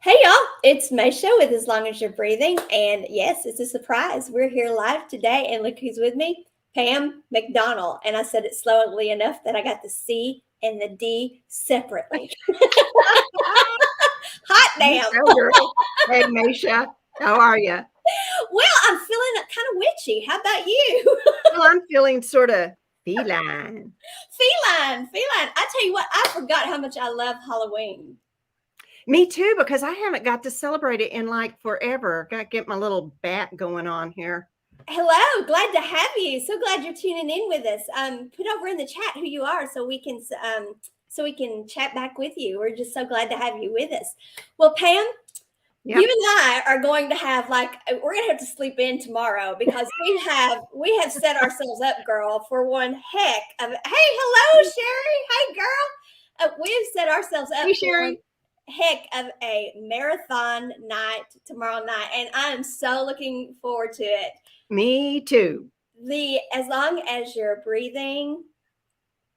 Hey y'all, it's Maysha with As Long as You're Breathing. And yes, it's a surprise. We're here live today. And look who's with me, Pam McDonald. And I said it slowly enough that I got the C and the D separately. Hot You damn. go, girl. Hey, Maysha, how are you? Well, I'm feeling kind of witchy. How about you? Well, I'm feeling sort of feline. Feline. I tell you what, I forgot how much I love Halloween. Me too, because I haven't got to celebrate it in like forever. Got to get my little bat going on here. Hello, glad to have you. So glad you're tuning in with us. Put over in the chat who you are so we can chat back with you. We're just so glad to have you with us. Well, Pam, Yep. you and I are going to have we're gonna have to sleep in tomorrow because we have set ourselves up, girl, for one heck of hello, Sherry. Hey girl. We've set ourselves up Hey, for one Sherry. heck of a marathon night tomorrow night, and I am so looking forward to it. Me too. The As Long as You're Breathing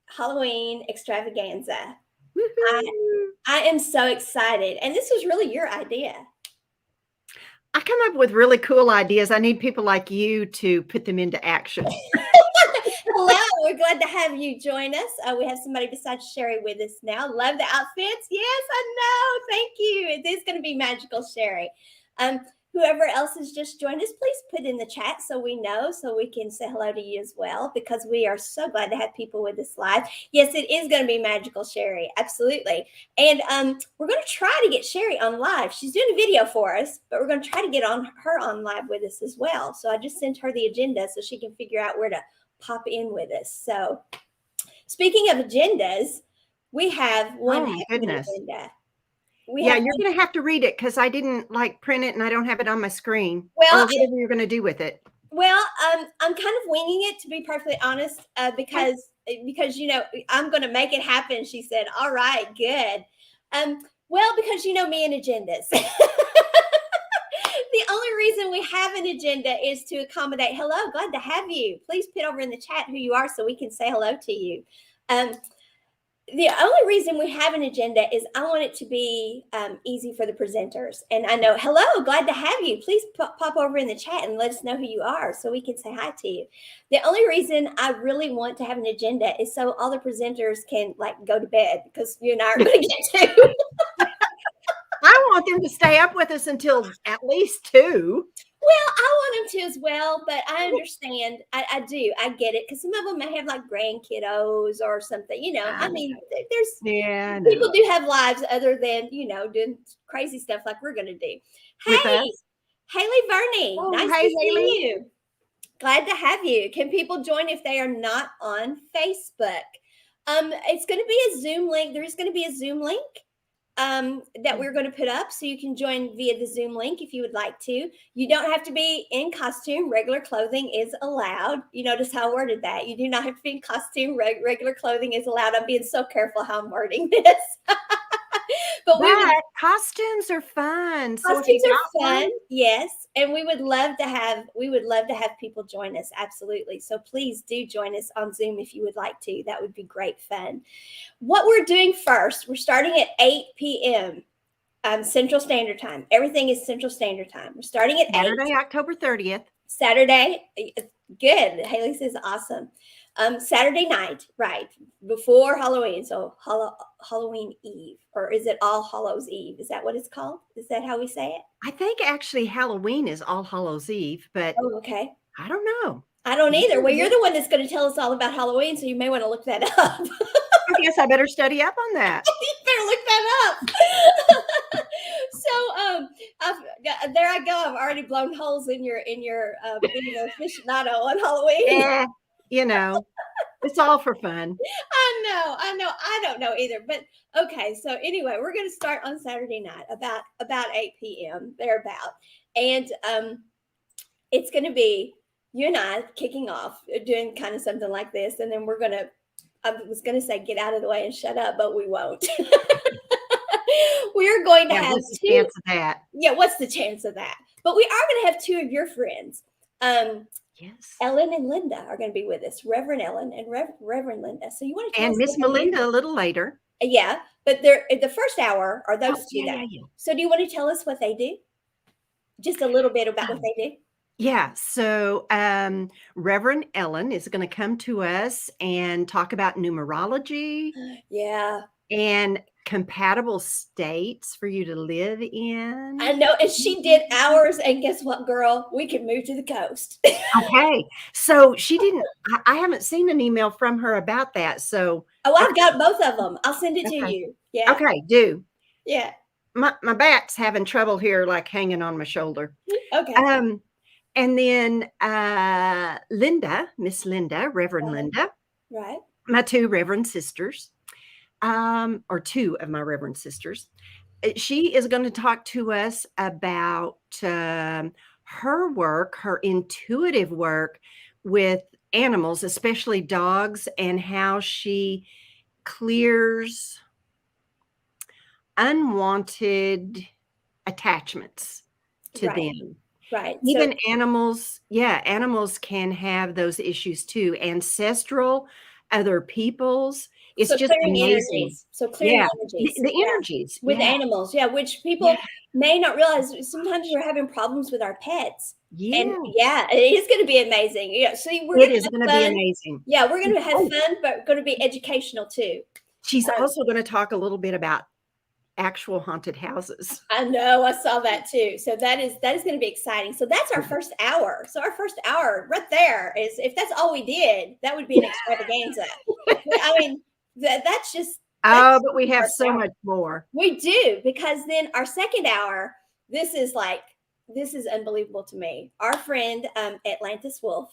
Halloween extravaganza. I Woohoo. I am so excited. And this was really your idea. I come up with really cool ideas. I need people like you to put them into action. Hello, we're glad to have you join us. We have somebody besides Sherry with us now. Love the outfits. Yes, I know. Thank you. It is going to be magical, Sherry. Um, Whoever else has just joined us, please put in the chat so we know, so we can say hello to you as well, because we are so glad to have people with us live. Yes, it is going to be magical, Sherry. Absolutely. And we're going to try to get Sherry on live. She's doing a video for us, but we're going to try to get her on live with us as well. So I just sent her the agenda so she can figure out where to pop in with us. So speaking of agendas, we have one heck of an agenda. Yeah, you're going to have to read it because I didn't print it and I don't have it on my screen. Well, or whatever you're going to do with it. Well, I'm kind of winging it, to be perfectly honest, because I'm going to make it happen. She said, "All right, good." Well, because you know me and agendas. The only reason we have an agenda is to accommodate. Hello, glad to have you. Please put over in the chat who you are so we can say hello to you. The only reason we have an agenda is I want it to be easy for the presenters. And I know, hello, glad to have you. Please pop over in the chat and let us know who you are so we can say hi to you. The only reason I really want to have an agenda is so all the presenters can go to bed, because you and I are going to get to. I want them to stay up with us until at least 2. Well, I want them to as well, but I understand. I do. I get it, because some of them may have grandkiddos or something. I mean, there's people do have lives other than doing crazy stuff like we're going to do. Hey, Haley Verney, nice to see you. Glad to have you. Can people join if they are not on Facebook? It's going to be a Zoom link. There is going to be a Zoom link that we're going to put up, so you can join via the Zoom link if you would like to. You don't have to be in costume. Regular clothing is allowed. You notice how I worded that. You do not have to be in costume. Regular clothing is allowed. I'm being so careful how I'm wording this. But costumes are fun. Costumes are fun, yes, and we would love to have people join us. Absolutely. So please do join us on Zoom if you would like to. That would be great fun. What we're doing first, we're starting at 8 p.m. Central Standard Time. Everything is Central Standard Time. We're starting at Saturday, October 30th. Saturday. Good. Haley says awesome. Saturday night, right before Halloween. So Halloween Eve, or is it All Hallows Eve? Is that what it's called? Is that how we say it? I think actually Halloween is All Hallows Eve, but okay. I don't know. I don't either. Well, you're the one that's going to tell us all about Halloween, so you may want to look that up. I guess I better study up on that. You better look that up. So there I go. I've already blown holes in your being an aficionado on Halloween. Yeah, it's all for fun. I know. I don't know either. But okay. So anyway, we're going to start on Saturday night about 8 p.m. thereabout, and it's going to be you and I kicking off, doing kind of something like this, and then we're going to. I was going to say get out of the way and shut up, but we won't. We're going to have what's the chance of that? Yeah, what's the chance of that? But we are going to have two of your friends. Yes. Ellen and Linda are going to be with us. Reverend Ellen and Reverend Linda. So you want to tell us Miss Melinda a little later. Yeah, but they're the first hour are those Oh, two yeah, that. yeah, yeah. So do you want to tell us what they do? Just a little bit about what they do? Yeah, so, Reverend Ellen is gonna come to us and talk about numerology Yeah. and compatible states for you to live I in. know, and she did ours, and guess what, girl? We can move to the coast. Okay, so she didn't I haven't seen an email from her about that, so Oh, okay, I've got both of them. I'll send it to okay, you. Yeah, okay, do. yeah. My back's having trouble here, like, hanging on my shoulder. Okay. Um, and then, Linda, Miss Linda, Reverend Uh-huh. Linda, Right. my 2 reverend sisters, or 2 of my reverend sisters. She is gonna talk to us about, her work, her intuitive work with animals, especially dogs, and how she clears unwanted attachments to Right. them. Right. So Even animals, yeah, animals can have those issues too. Ancestral, other people's, it's so just clearing amazing. energies. So clearing Yeah, energies. the Yeah. energies, With yeah, animals. Yeah, which yeah, people may not realize sometimes we're having problems with our pets. And yes. yeah, it is going to be amazing. Yeah. See, we're It going to is have gonna be fun. amazing. Yeah, we're going to have Oh, fun, but going to be educational too. she's Um, also gonna talk a little bit about actual haunted houses. I know, I saw that too. So that is going to be exciting. So that's our first hour. So our first hour right there is, if that's all we did, that would be an extravaganza. I mean, that's just Oh, that's but we the have first so hour. much more. We do, because then our second hour, this is like this is unbelievable to me. Our friend Atlantis Wolf,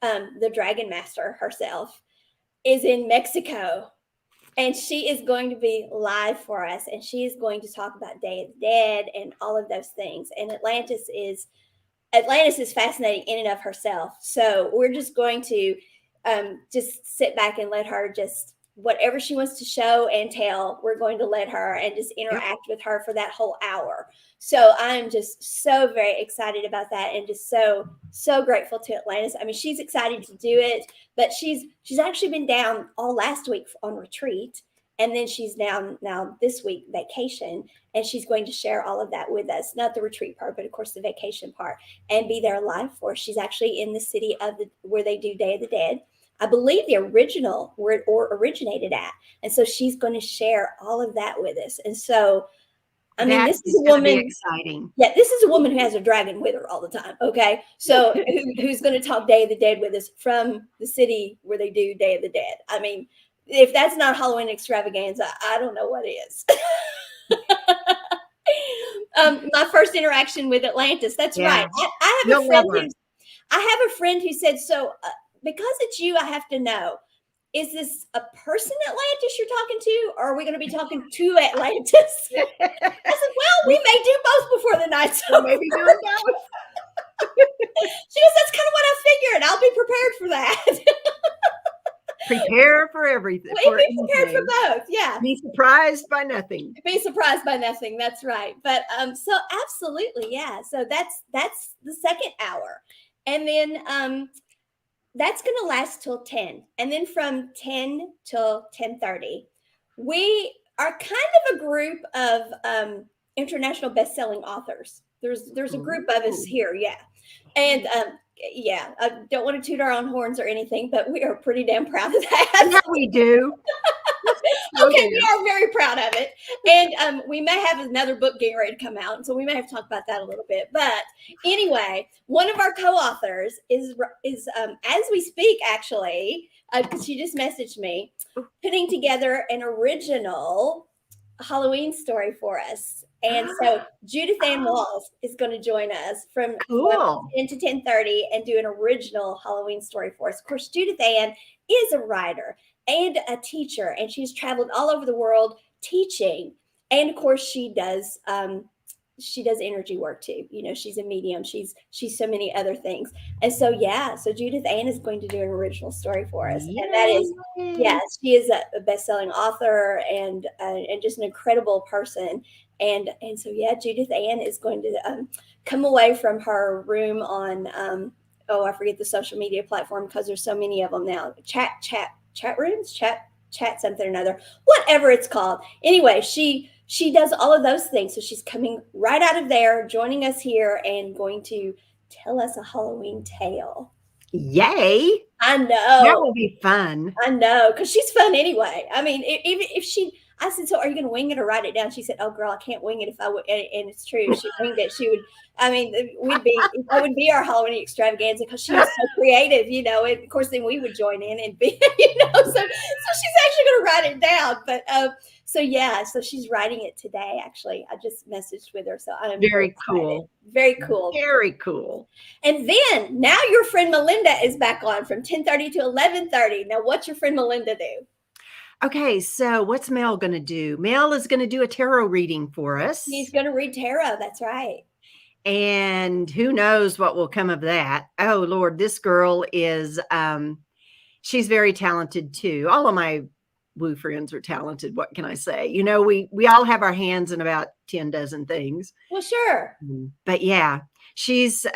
the Dragon Master herself, is in Mexico, and she is going to be live for us, and she is going to talk about Day of the Dead and all of those things. And Atlantis is fascinating in and of herself. So we're just going to just sit back and let her just whatever she wants to show and tell, we're going to let her and just Yep. interact with her for that whole hour. So I'm just so very excited about that, and just so grateful to Atlantis. I mean, she's excited to do it, but she's actually been down all last week on retreat, and then she's now this week vacation, and she's going to share all of that with us, not the retreat part, but of course the vacation part, and be there live for us. She's actually in the city where they do Day of the Dead. I believe the original where it originated at. And so she's going to share all of that with us. And so, I mean, That this is is a gonna be woman. exciting. Yeah, this is a woman who has a dragon with her all the time. Okay. So who's going to talk Day of the Dead with us from the city where they do Day of the Dead? I mean, if that's not Halloween extravaganza, I don't know what is. My first interaction with Atlantis. That's right. Yeah, I have a you'll love friend her. who said, so because it's you, I have to know, is this a person Atlantis you're talking to, or are we going to be talking to Atlantis? I said, well, we We may do both before the night's we over. may be doing both. She goes, that's kind of what I figured. I'll be prepared for that. Prepare for everything, We for be prepared for anything. both. Yeah. Be surprised by nothing. Be surprised by nothing. That's right. But so absolutely, yeah. So that's the second hour. And then that's going to last till 10, and then from 10 till 10:30 we are kind of a group of international best-selling authors. There's a group of us Ooh. here, yeah. And yeah, I don't want to toot our own horns or anything, but we are pretty damn proud of that. Yeah, we do. Go Okay, there. we are very proud of it. And we may have another book getting ready to come out, so we may have to talk about that a little bit. But anyway, one of our co-authors is as we speak, actually, because she just messaged me, putting together an original Halloween story for us. And so Judith Ann Oh, Walls is going to join us from cool. 10 to 10:30 and do an original Halloween story for us. Of course, Judith Ann is a writer and a teacher, and she's traveled all over the world teaching. And of course, she does energy work too. You know, she's a medium. She's so many other things. And so yeah, so Judith Ann is going to do an original story for us, and that is, Yay. yeah, she is a best-selling author and just an incredible person. And so yeah, Judith Ann is going to come away from her room on oh, I forget the social media platform because there's so many of them now. Chat rooms, chat. chat something or another, whatever it's called. Anyway, she does all of those things. So she's coming right out of there, joining us here, and going to tell us a Halloween tale. Yay! I That know. will be fun. I know, because she's fun anyway. I mean, even if she, I said, so are you going to wing it or write it down? She said, oh, girl, I can't wing it if I would. And it's true. If she winged it, she would, I mean, that would be our Halloween extravaganza because she was so creative, you know. And of course, then we would join in and be, you know, so she's actually going to write it down. But so yeah, so she's writing it today. Actually, I just messaged with her. So I'm very cool. Very cool. Very cool. And then now your friend Melinda is back on from 10:30 to 11:30. Now, what's your friend Melinda do? Okay, so what's Mel going to do? Mel is going to do a tarot reading for us. He's going to read tarot. That's right. And who knows what will come of that? Oh, Lord, this girl is, she's very talented too. All of my woo friends are talented. What can I say? You know, we all have our hands in about 10 dozen things. Well, sure. But yeah, she's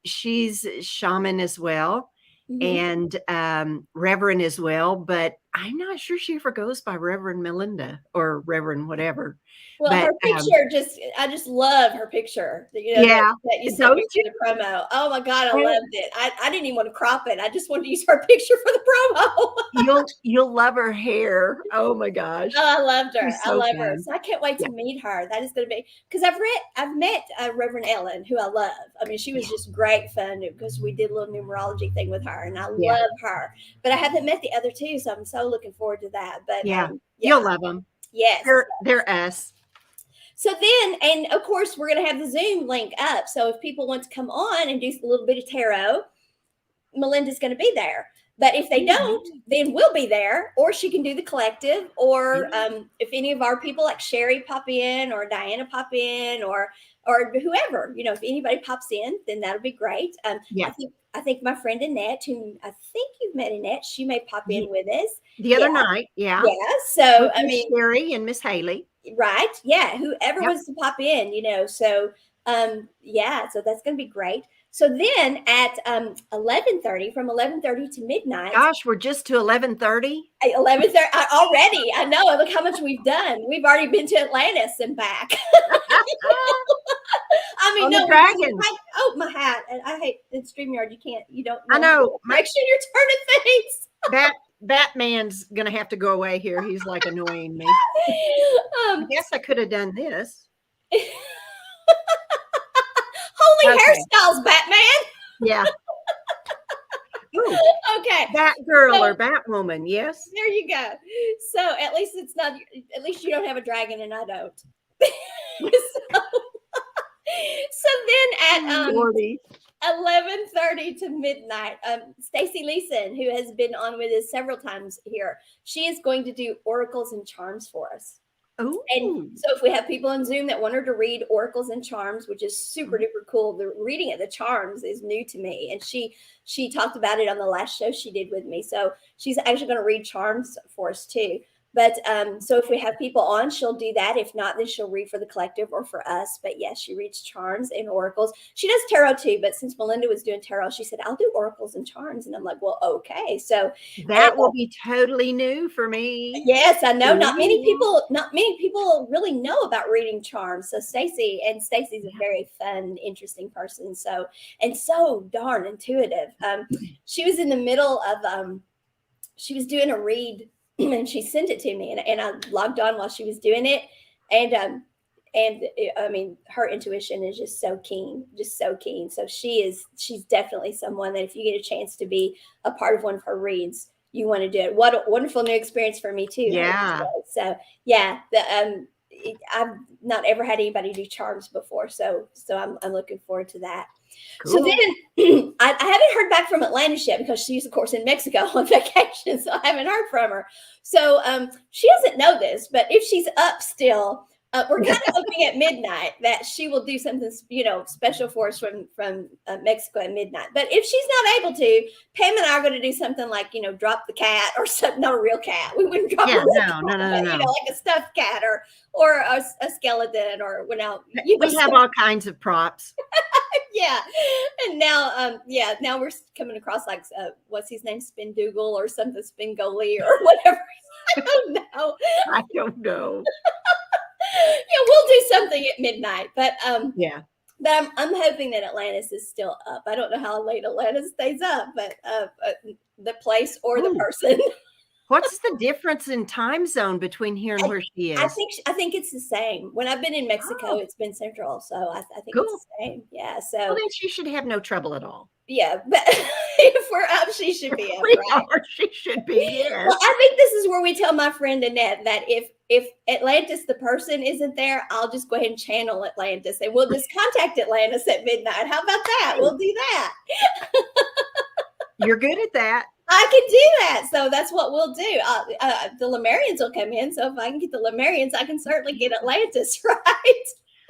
shaman as well. Mm-hmm. And Reverend as well, but I'm not sure she ever goes by Reverend Melinda or Reverend whatever. Well, but, her picture I just love her picture. You know, yeah, that you sent me for the promo. Oh my God, I loved it. I didn't even want to crop it. I just wanted to use her picture for the promo. you'll love her hair. Oh my gosh. Oh, I loved her. So I love her. So I can't wait to meet her. That is going to be, because I've met Reverend Ellen, who I love. I mean, she was just great fun because we did a little numerology thing with her, and I love her. But I haven't met the other two, so I'm so looking forward to that. But you'll love them. Yes, they're us. So then, and of course, we're going to have the Zoom link up. So if people want to come on and do a little bit of tarot, Melinda's going to be there. But if they don't, then we'll be there, or she can do the collective, or if any of our people like Sherry pop in, or Diana pop in, or whoever, you know, if anybody pops in, then that'll be great. I think my friend Annette, who I think you've met Annette, she may pop in with us the other night. Yeah. So I mean, Sherry and Miss Haley. Right. Yeah. Whoever wants to pop in, you know. So so that's going to be great. So then at 11:30, from 11:30 to midnight. Gosh, we're just to 11:30. 11:30 already. I know. Look how much we've done. We've already been to Atlantis and back. I mean, no. My hat. And I hate in StreamYard. You don't. I know. Make sure you're turning things. Batman's gonna have to go away here. He's like annoying me. I guess I could have done this. Holy hairstyles, Batman. Yeah. Ooh, okay. Batgirl or Batwoman, yes. There you go. So at least it's not. At least you don't have a dragon, and I don't. So then at 11:30 to midnight, Stacy Leeson, who has been on with us several times here, she is going to do oracles and charms for us. Ooh. And so if we have people on Zoom that want her to read oracles and charms, which is super duper cool, the reading of the charms is new to me. And she talked about it on the last show she did with me. So she's actually going to read charms for us too. But so if we have people on, she'll do that. If not, then she'll read for the collective or for us. But yes, she reads charms and oracles. She does tarot too. But since Melinda was doing tarot, she said, I'll do oracles and charms. And I'm like, well, okay. So that will be totally new for me. Yes, I know. Not many people really know about reading charms. So Stacy's a very fun, interesting person. So darn intuitive. She was in the middle of she was doing a read. And she sent it to me, and I logged on while she was doing it, and I mean, her intuition is just so keen. So she's definitely someone that if you get a chance to be a part of one of her reads, you want to do it. What a wonderful new experience for me too. Yeah. So yeah, I've not ever had anybody do charms before, so I'm looking forward to that. Cool. So then I haven't heard back from Atlantis yet because she's, of course, in Mexico on vacation. So I haven't heard from her. So she doesn't know this, but if she's up still, we're kind of hoping at midnight that she will do something, special for us from Mexico at midnight. But if she's not able to, Pam and I are going to do something like, drop the cat or something, not a real cat. We wouldn't drop a real cat, like a stuffed cat or a skeleton or we have all kinds of props. Yeah. And now, now we're coming across like, what's his name? Spindoogle or something, Spingoli or whatever. I don't know. I don't know. Yeah, we'll do something at midnight, Yeah. but I'm hoping that Atlantis is still up. I don't know how late Atlantis stays up, but the place or the Ooh, person. what's the difference in time zone between here and I, where she I is? think I think it's the same. When I've been in Mexico, Oh, it's been Central, so I think it's cool. the same. Yeah. Well, So then she should have no trouble at all. yeah, but if we're up, she should If be up, we right? are, she should be, yes. Well, I think this is where we tell my friend Annette that if Atlantis the person isn't there, I'll just go ahead and channel Atlantis, and we'll just contact Atlantis at midnight. How about that? Hey, We'll do that. you're good at that. I can do that. So that's what we'll do. The Lemurians will come in. So if I can get the Lemurians, I can certainly get Atlantis, right?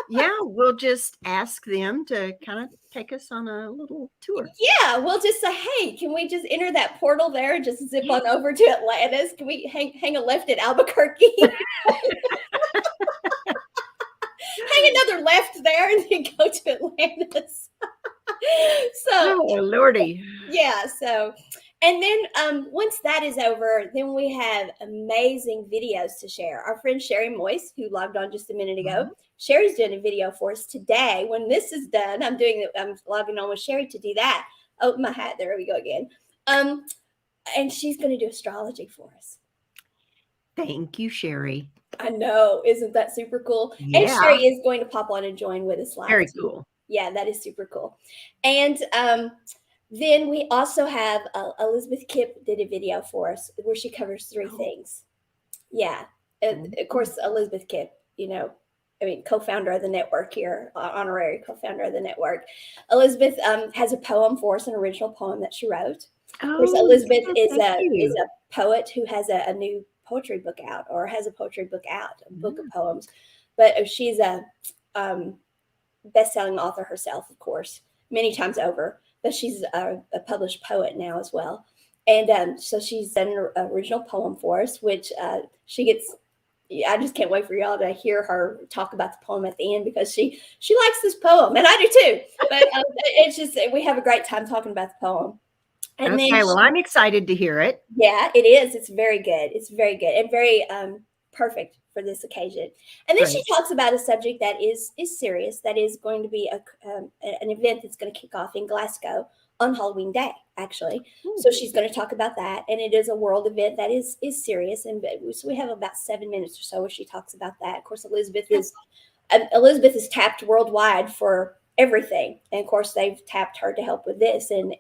Yeah, we'll just ask them to kind of take us on a little tour. Yeah, we'll just say, hey, can we just enter that portal there and just zip Yeah. on over to Atlantis? Can we hang a left at Albuquerque? Hang another left there and then go to Atlantis. So, Oh, Lordy. yeah, so and then once that is over, then we have amazing videos to share. Our friend Sherry Moyce, who logged on just a minute ago, Sherry's doing a video for us today. When this is done, I'm logging on with Sherry to do that. Oh, my hat, there we go again. And she's going to do astrology for us. Thank you, Sherry. I know, isn't that super cool? Yeah. And Sherry is going to pop on and join with us live. Very too. cool. Yeah, that is super cool. And then we also have Elizabeth Kipp did a video for us where she covers 3 things. Yeah. Of course, Elizabeth Kipp, co-founder of the network here, honorary co-founder of the network. Elizabeth has a poem for us, an original poem that she wrote. Of course, Elizabeth is a poet who has a new poetry book out, or has a poetry book out, a book of poems. But she's a best-selling author herself, of course, many times over. But she's a published poet now as well. And so she's done an original poem for us, which she gets. I just can't wait for y'all to hear her talk about the poem at the end, because she likes this poem, and I do too. But it's just, we have a great time talking about the poem. And okay, well, I'm excited to hear it. Yeah, it is. It's very good. It's very good and very perfect for this occasion. And then she talks about a subject that is serious, that is going to be an event that's going to kick off in Glasgow on Halloween Day, actually. So she's going to talk about that, and it is a world event that is serious. And so we have about 7 minutes or so where she talks about that. Of course, Elizabeth is tapped worldwide for everything, and of course they've tapped her to help with this. And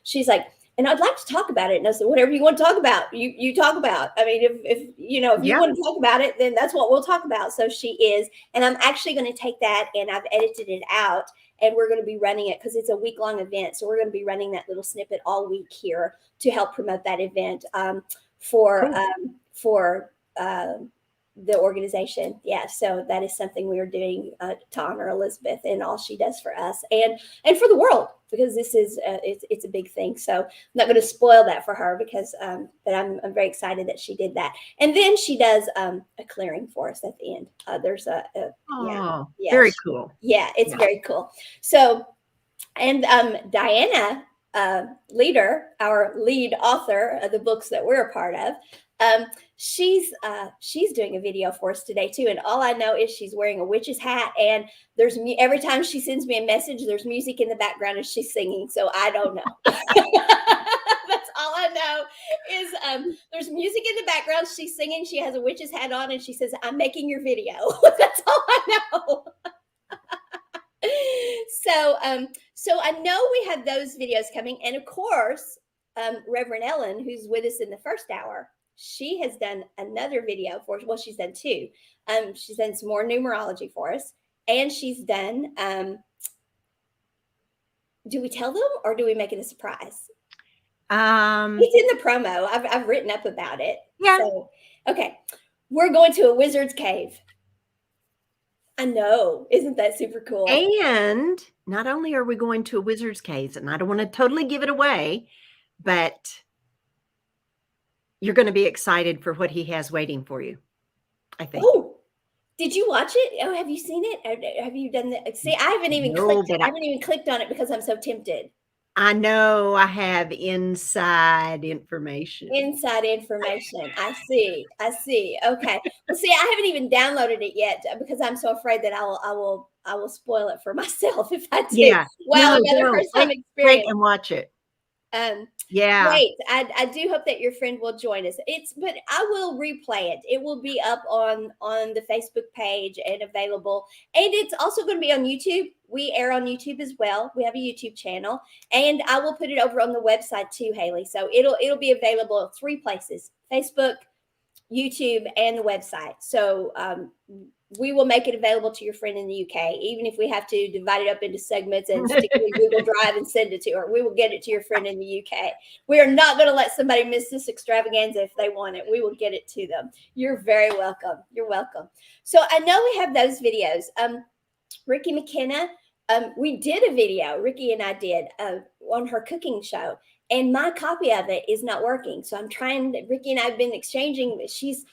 she's like, and I'd like to talk about it. And I said, whatever you want to talk about, you talk about. I mean, if you want to talk about it, then that's what we'll talk about. So she is, and I'm actually going to take that, and I've edited it out, and we're going to be running it because it's a week-long event. So we're going to be running that little snippet all week here to help promote that event for the organization. Yeah, so that is something we are doing to honor Elizabeth and all she does for us and for the world, because this is it's a big thing. So I'm not going to spoil that for her, because but I'm very excited that she did that. And then she does a clearing for us at the end. There's very cool. Yeah, it's very cool. So, and Diana Leader, our lead author of the books that we're a part of, she's doing a video for us today too. And all I know is she's wearing a witch's hat, and there's every time she sends me a message, there's music in the background as she's singing. So I don't know. That's all I know is there's music in the background. She's singing. She has a witch's hat on, and she says, "I'm making your video." That's all I know. So I know we have those videos coming, and of course, Reverend Ellen, who's with us in the first hour, she has done another video for us. Well, she's done 2. She's done some more numerology for us, and she's done. Do we tell them, or do we make it a surprise? It's in the promo. I've written up about it. Yeah. So, okay, we're going to a wizard's cave. I know. Isn't that super cool? And not only are we going to a wizard's cave, and I don't want to totally give it away, but you're going to be excited for what he has waiting for you, I think. Oh, Did you watch it? Oh, have you seen it? Have you done that? See, I haven't even No, clicked. but I haven't even clicked on it because I'm so tempted. I know I have inside information. Inside information. I see. I see. Okay. Well, see, I haven't even downloaded it yet because I'm so afraid that I will spoil it for myself if I do. Yeah. Wow, No, another no. first time Wait experience. and watch it. Um, Yeah. Great. I do hope that your friend will join us. But I will replay it. It will be up on the Facebook page and available. And it's also going to be on YouTube. We air on YouTube as well. We have a YouTube channel. And I will put it over on the website too, Haley. So it'll be available at 3 places: Facebook, YouTube, and the website. So we will make it available to your friend in the UK, even if we have to divide it up into segments and stick it in Google Drive and send it to her. We will get it to your friend in the UK. We are not going to let somebody miss this extravaganza if they want it. We will get it to them. You're very welcome. You're welcome. So I know we have those videos. Ricky McKenna, we did a video, Ricky and I did, on her cooking show, and my copy of it is not working. So I'm trying. Ricky and I have been exchanging. She's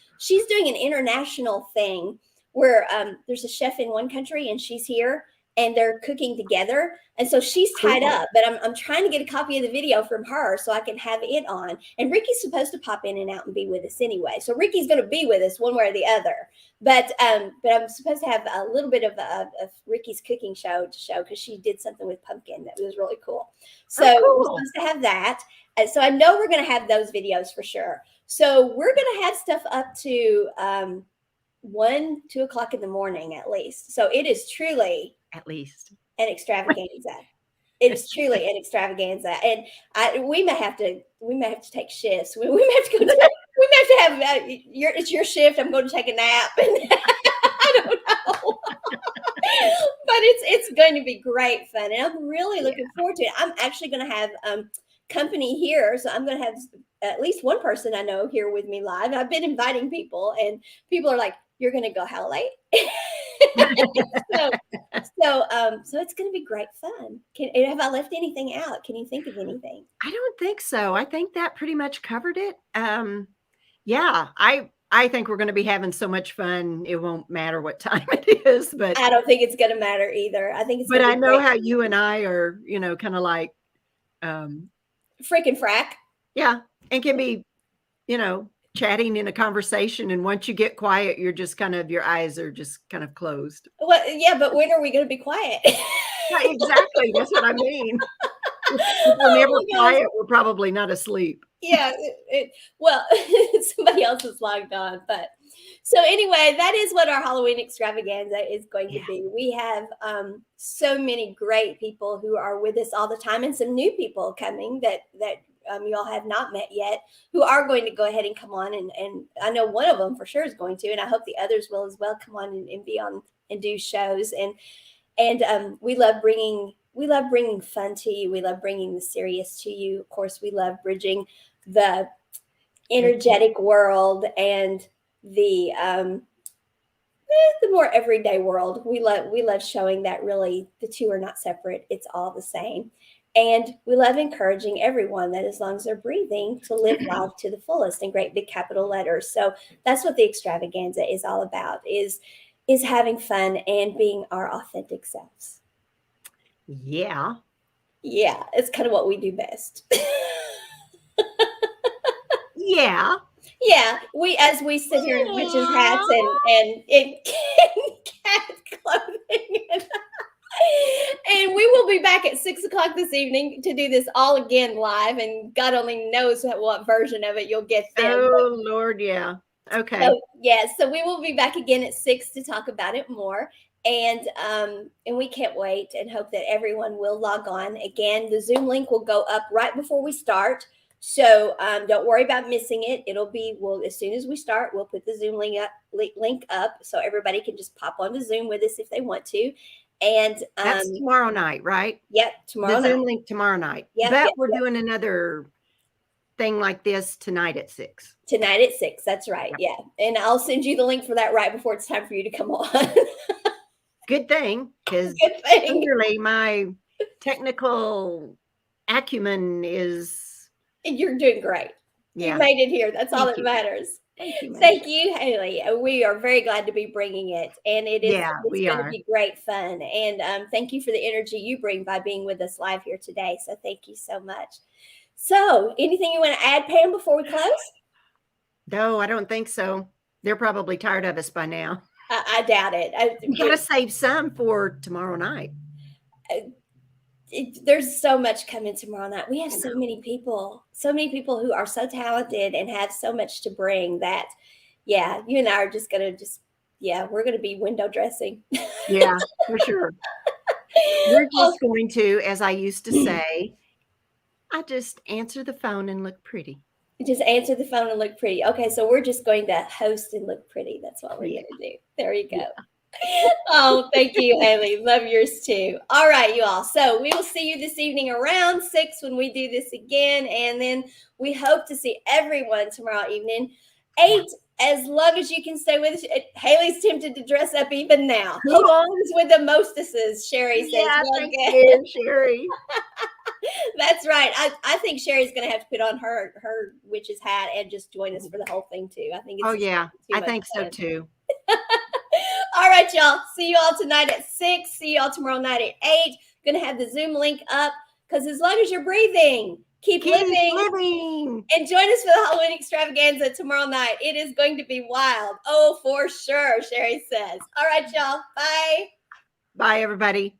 doing an international thing where there's a chef in one country and she's here and they're cooking together. And so she's tied Cool. up, but I'm trying to get a copy of the video from her so I can have it on. And Ricky's supposed to pop in and out and be with us anyway. So Ricky's going to be with us one way or the other. But I'm supposed to have a little bit of Ricky's cooking show to show because she did something with pumpkin that was really cool. So we're supposed to have that. And so I know we're going to have those videos for sure. So we're going to have stuff up to 1, 2 o'clock in the morning at least. So it is truly At least an extravaganza. It is truly an extravaganza, and we may have to take shifts. We may have to go. We may have to have it's your shift. I'm going to take a nap, and I don't know. But it's going to be great fun, and I'm really looking forward to it. I'm actually going to have company here, so I'm going to have at least one person I know here with me live. I've been inviting people, and people are like, "You're going to go how late?" So it's going to be great fun. Have I left anything out? Can you think of anything? I don't think so. I think that pretty much covered it. Yeah, I think we're going to be having so much fun. It won't matter what time it is, but I don't think it's going to matter either. I think it's. But I know great. how you and I are, kind of like, freaking frack. Yeah, and can be, chatting in a conversation, and once you get quiet, you're just kind of your eyes are just kind of closed. Well, yeah, but when are we going to be quiet? Yeah, exactly. That's what I mean. If we're never quiet, we're probably not asleep. Yeah. Well, somebody else is logged on, but so anyway, that is what our Halloween extravaganza is going to be. We have so many great people who are with us all the time, and some new people coming that you all have not met yet, who are going to go ahead and come on, and I know one of them for sure is going to, and I hope the others will as well come on and be on and do shows, and we love bringing fun to you. We love bringing the serious to you. Of course, we love bridging the energetic world and the more everyday world. We love showing that really the two are not separate. It's all the same. And we love encouraging everyone that as long as they're breathing to live life to the fullest in great big capital letters. So that's what the extravaganza is all about, is having fun and being our authentic selves. Yeah. Yeah, it's kind of what we do best. Yeah. Yeah, as we sit here in witches' hats and in cat clothing. And we will be back at 6 o'clock this evening to do this all again live, and God only knows what version of it you'll get then. Oh, Lord, yeah. Okay. So we will be back again at 6 to talk about it more. And we can't wait and hope that everyone will log on. Again, the Zoom link will go up right before we start. So don't worry about missing it. As soon as we start, we'll put the Zoom link up so everybody can just pop onto Zoom with us if they want to. And that's tomorrow night, right? Yep, tomorrow night. The Zoom link tomorrow night. Yep, we're doing another thing like this tonight at 6. Tonight at 6, that's right. Yep. Yeah. And I'll send you the link for that right before it's time for you to come on. Good thing, because clearly my technical acumen is... And you're doing great. Yeah. You made it here. That's all that matters. Thank you, Thank Maysha. you, Haley. We are very glad to be bringing it, and Yeah, it's we going to are. be great fun. And thank you for the energy you bring by being with us live here today. So thank you so much. So, anything you want to add, Pam, before we close? No, I don't think so. They're probably tired of us by now. I doubt it. We got to save some for tomorrow night. There's so much coming tomorrow night. We have I so know. many people who are so talented and have so much to bring that, yeah, you and I are just going to yeah, we're going to be window dressing. Yeah, for sure. We're Oh, just going to, as I used to say, I just answer the phone and look pretty. just answer the phone and look pretty. Okay, so we're just going to host and look pretty. That's what we're Yeah, going to do. There you go. yeah. Oh, thank you, Haley. Love yours too. All right, you all. So we will see you this evening around 6 when we do this again. And then we hope to see everyone tomorrow evening. Yeah. 8, as long as you can stay with us. Haley's tempted to dress up even now. Cool. Hostesses with the mostesses, Sherry says. Yeah, Well, thank good. you, Sherry. That's right. I think Sherry's going to have to put on her witch's hat and just join us for the whole thing too. I think it's Oh, just yeah, too I much think so fun. too. All right, y'all. See you all tonight at 6. See you all tomorrow night at 8. Gonna have the Zoom link up because as long as you're breathing, keep living. And join us for the Halloween extravaganza tomorrow night. It is going to be wild. Oh, for sure, Sherry says. All right, y'all. Bye. Bye, everybody.